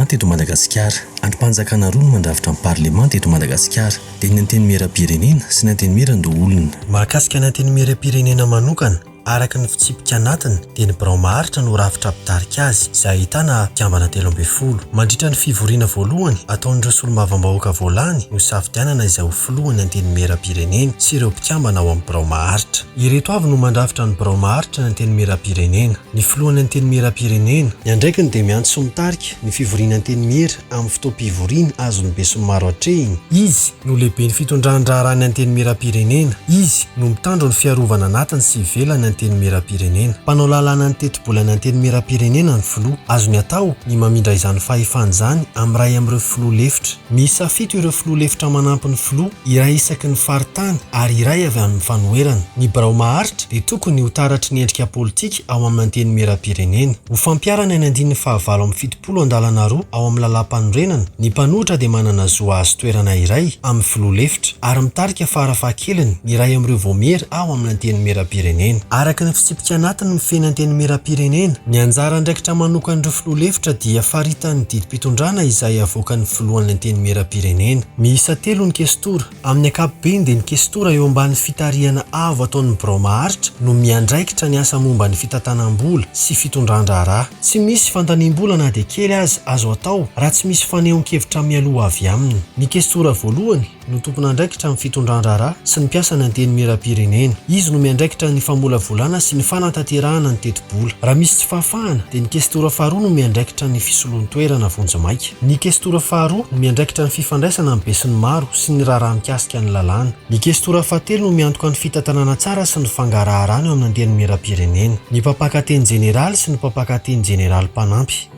parlemanta eto Madagasikara. Andrim-panjakana roa no mandravitra ny parlemanta eto Madagasikara, dia ny antenimieram-pirenena sy ny antenimieran-doholona. Mahakasika ny antenimieram-pirenena manokana, araka ny fitsipika anatiny dia ny birao maharitra no rafitra ampitarika azy, izay ahitana mpiambana 12. Mandritra ny fivoriana voalohany ataon'ireo solombavambahoaka voalany no safidianana izay ho filohan'ny antenimieram-pirenena sy ireo mpiambana ao amin'ny birao maharitra. Ireto avy no mandravitra ny birao maharitra ny antenimieram-pirenena. Ny filohan'ny antenimieram-pirenena ny andraikiny dia miantso sy mitarika ny fivoriana antenimiera amin'ny fotoam-pivoriana azon'ny be sy ny maro hatrehiny. Izy no lehibe ny fitondran-draharany antenimieram-pirenena. Izy no mitandro ny fiarovana anatiny sy ivelany antenimieram-pirenena. Mpanao lalàna ny teti-bolana antenimieram-pirenena ny filoha. Azony atao ny mamindra izany fahefana izany amin'ny ray amin'ireo filoha lefitra. Miisa 7 ireo filoha lefitra manampy ny filoha, iray isaky ny faritany ary iray avy amin'ny fanoherana. Ny birao maharitra dia tokony ho taratry ny endrika politika ao amin'ny antenimieram-pirenena. Ho fampiarana ny andininy fahavalo amin'ny fitopolo andalana roa ao amin'ny lalam-panorenana. Ny mpanohitra dia manana zoa azo toerana iray amin'ny filoha lefitra ary mitarika farafahakeliny ny iray amin'ireo voamera ao amin'ny antenimieram-pirenena. Araka ny fitsipika anatiny ny feno antenimieram-pirenena, ny anjara andraikitra manokan'ireo filoha lefitra dia faritan'ny didim-pitondrana izay avoakan'ny filohan'ny antenimieram-pirenena. Miisa 3 ny kestora. Amin'ny ankapobeny dia ny kestora eo amban'ny fitarihana avo ataon'ny birao maharitra no miandraikitra ny asa momba ny fitantanam-bola sy fitondran-draharaha. Tsy misy fantaniam-bola na dia kely azo atao raha tsy misy fanehoan-kevitra mialoha avy aminy. Ny kestora voalohany no tompona andraikitra amin'ny fitondran-draharaha sy ny mpiasa ny antenimieram-pirenena. Izy no miandraikitra ny famolavolana sy ny fanantanterahana ny teti-bola. Raha misy tsy fahafahana dia ny kestora faharoa no miandraikitra ny fisolohan-toerana vonjy-maika. Ny kestora faharoa no miandraikitra ny fifandraisana amin'ny be sy ny maro sy ny raharaha mikasika ny lalàna. Ny kestora fahatelo no miantoka ny fitantanana tsara sy ny fangaraharana eo amin'ny antenimieram-pirenena. Ny mpampakateny jeneraly sy ny mpampakateny jeneraly mpanampy.